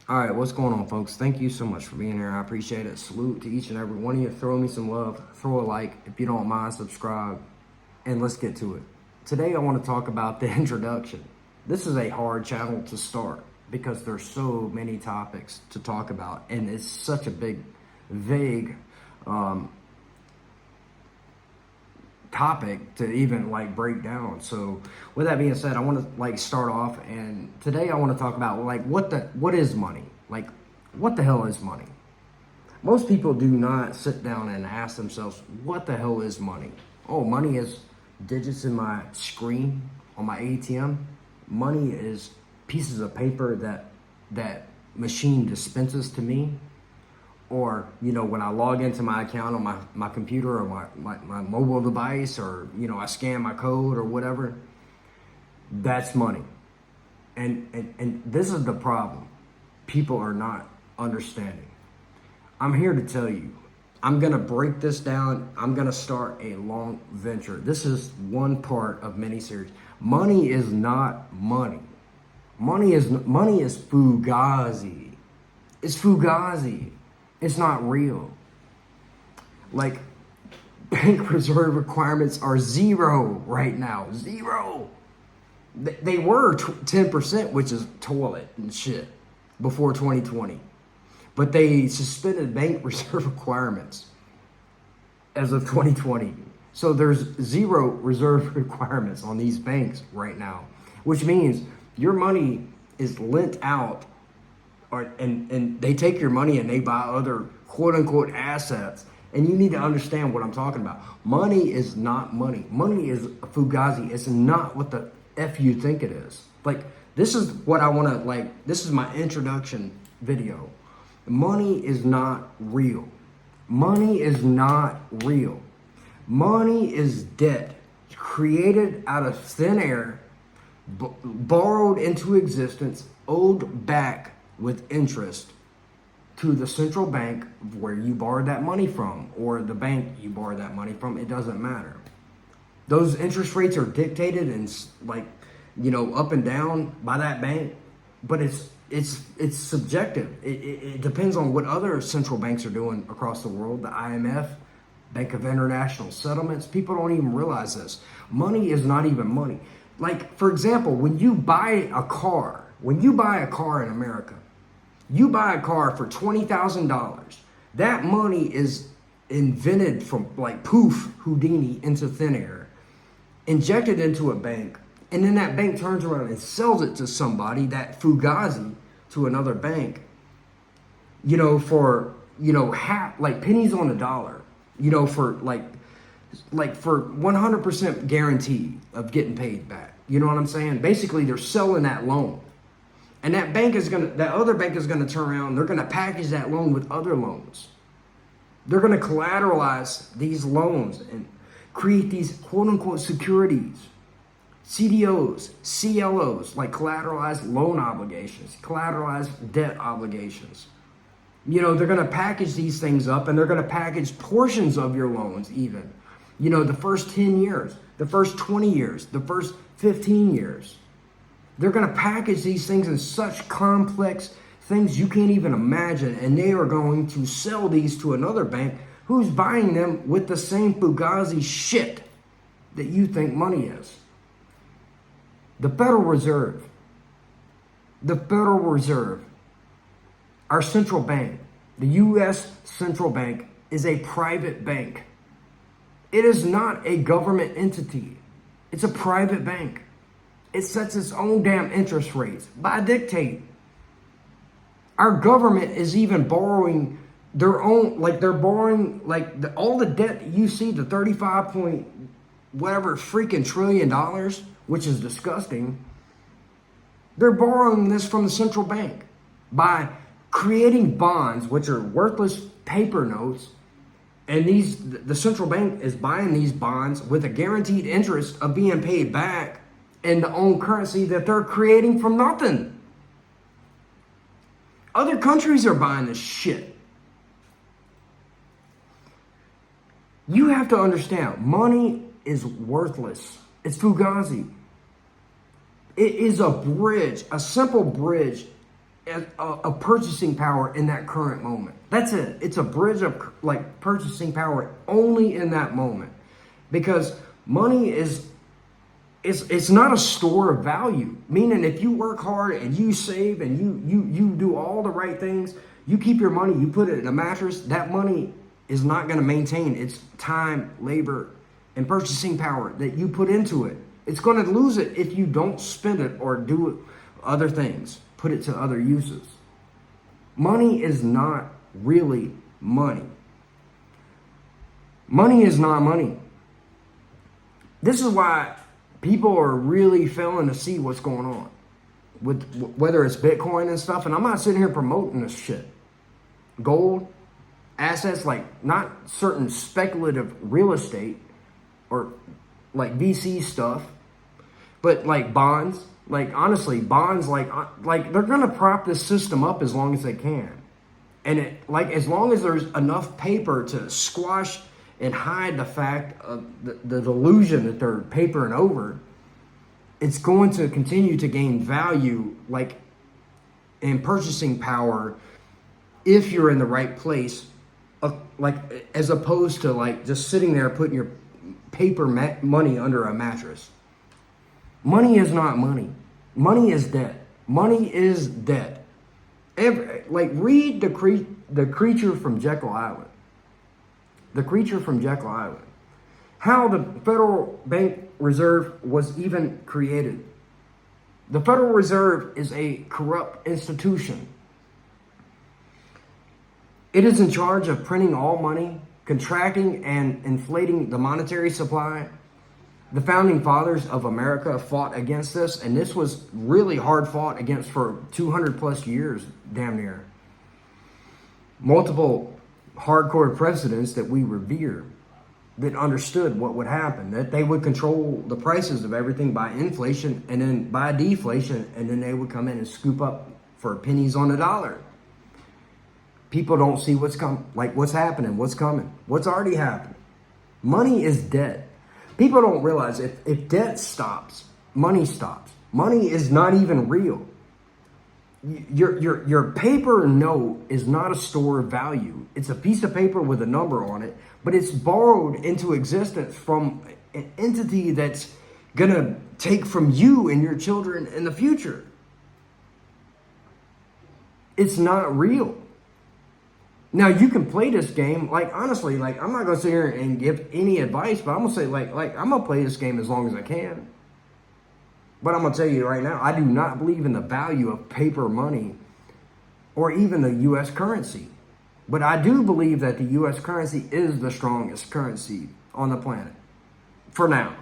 All right, what's going on, folks? Thank you so much for being here. I appreciate it. Salute to each and every one of you. Throw me some love. Throw a like. If you don't mind, subscribe. And let's get to it. Today, I want to talk about the introduction. This is a hard channel to start because there's so many topics to talk about. And it's such a big, vague topic to even like break down. So with that being said, I want to like start off, and today I want to talk about like what is money? Like what the hell is money? Most people do not sit down and ask themselves, what the hell is money? Oh, money is digits in my screen on my ATM. Money is pieces of paper that machine dispenses to me. Or, when I log into my account on my computer or my mobile device, or, I scan my code or whatever, that's money. And this is the problem. People are not understanding. I'm here to tell you, I'm going to break this down. I'm going to start a long venture. This is one part of many series. Money is not money. Money is Fugazi. It's Fugazi. It's not real. Like, bank reserve requirements are zero right now. Zero. They were 10%, which is toilet and shit, before 2020. But they suspended bank reserve requirements as of 2020. So there's zero reserve requirements on these banks right now, which means your money is lent out. And they take your money and they buy other quote unquote assets. And you need to understand what I'm talking about. Money is not money. Money is a Fugazi. It's not what the F you think it is. Like, this is what I want to, this is my introduction video. Money is not real. Money is not real. Money is debt. It's created out of thin air, borrowed into existence, owed back with interest to the central bank where you borrowed that money from, or the bank you borrowed that money from. It doesn't matter. Those interest rates are dictated and up and down by that bank, but it's subjective. It depends on what other central banks are doing across the world. The IMF, Bank of International Settlements. People don't even realize this. Money is not even money. Like, for example, when you buy a car in America, you buy a car for $20,000. That money is invented from poof, Houdini, into thin air, injected into a bank, and then that bank turns around and sells it to somebody, that Fugazi, to another bank, for, half, pennies on the dollar, for for 100% guarantee of getting paid back. You know what I'm saying? Basically, they're selling that loan. And that other bank is gonna turn around, they're gonna package that loan with other loans. They're gonna collateralize these loans and create these quote unquote securities, CDOs, CLOs, like collateralized loan obligations, collateralized debt obligations. They're gonna package these things up, and they're gonna package portions of your loans even. The first 10 years, the first 20 years, the first 15 years. They're going to package these things in such complex things you can't even imagine, and they are going to sell these to another bank who's buying them with the same Fugazi shit that you think money is. The Federal Reserve, our central bank, the U.S. central bank, is a private bank. It is not a government entity. It's a private bank. It sets its own damn interest rates by dictate. Our government is even borrowing their own, they're borrowing, all the debt that you see, the 35 point whatever freaking trillion dollars, which is disgusting. They're borrowing this from the central bank by creating bonds, which are worthless paper notes. And the central bank is buying these bonds with a guaranteed interest of being paid back in the own currency that they're creating from nothing. Other countries are buying this shit. You have to understand, money is worthless. It's Fugazi. It is a bridge, a simple bridge a purchasing power in that current moment. That's it. It's a bridge of like purchasing power only in that moment, because money is it's not a store of value. Meaning, if you work hard and you save and you do all the right things, you keep your money, you put it in a mattress. That money is not going to maintain its time, labor, and purchasing power that you put into it. It's going to lose it if you don't spend it or do other things, put it to other uses. Money is not really money. Money is not money. This is why people are really failing to see what's going on with whether it's Bitcoin and stuff. And I'm not sitting here promoting this shit. Gold, assets, like not certain speculative real estate or like VC stuff, but like bonds. Like honestly, bonds, like they're gonna prop this system up as long as they can, and as long as there's enough paper to squash and hide the fact of the delusion that they're papering over, it's going to continue to gain value, like in purchasing power, if you're in the right place, like as opposed to like just sitting there putting your paper money under a mattress. Money is not money. Money is debt. Money is debt. Read the Creature from Jekyll Island. The Creature from Jekyll Island. How the Federal Bank Reserve was even created. The Federal Reserve is a corrupt institution. It is in charge of printing all money, contracting and inflating the monetary supply. The founding fathers of America fought against this, and this was really hard fought against for 200 plus years, damn near. Multiple hardcore presidents that we revere that understood what would happen, that they would control the prices of everything by inflation and then by deflation, and then they would come in and scoop up for pennies on the dollar. People don't see what's happening, what's coming, what's already happened. Money is debt. People don't realize if debt stops, money stops. Money is not even real. Your paper note is not a store of value. It's a piece of paper with a number on it, but it's borrowed into existence from an entity that's gonna take from you and your children in the future. It's not real. Now, you can play this game, like, honestly, like, I'm not going to sit here and give any advice, but I'm going to say, like, I'm going to play this game as long as I can. But I'm going to tell you right now, I do not believe in the value of paper money or even the U.S. currency. But I do believe that the U.S. currency is the strongest currency on the planet for now.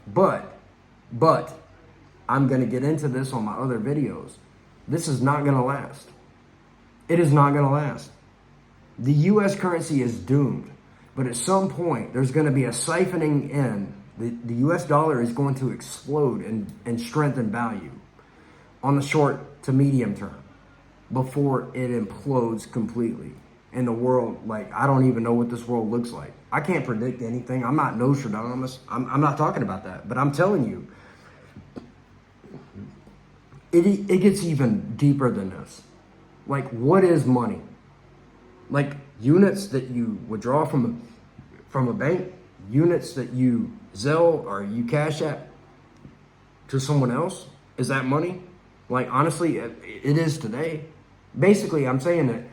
But I'm going to get into this on my other videos. This is not going to last. It is not going to last. The U.S. currency is doomed, but at some point, there's going to be a siphoning in. The U.S. dollar is going to explode and strengthen value on the short to medium term before it implodes completely. And the world, like, I don't even know what this world looks like. I can't predict anything. I'm not Nostradamus. I'm not talking about that. But I'm telling you, it gets even deeper than this. Like, what is money? Like units that you withdraw from a bank, units that you Zelle or you Cash App to someone else, is that money? Like, honestly, it is today. Basically, I'm saying that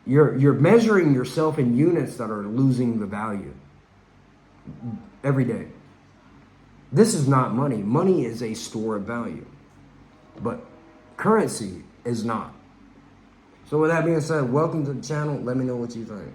you're measuring yourself in units that are losing the value every day. This is not money. Money is a store of value, but currency is not. So with that being said, welcome to the channel. Let me know what you think.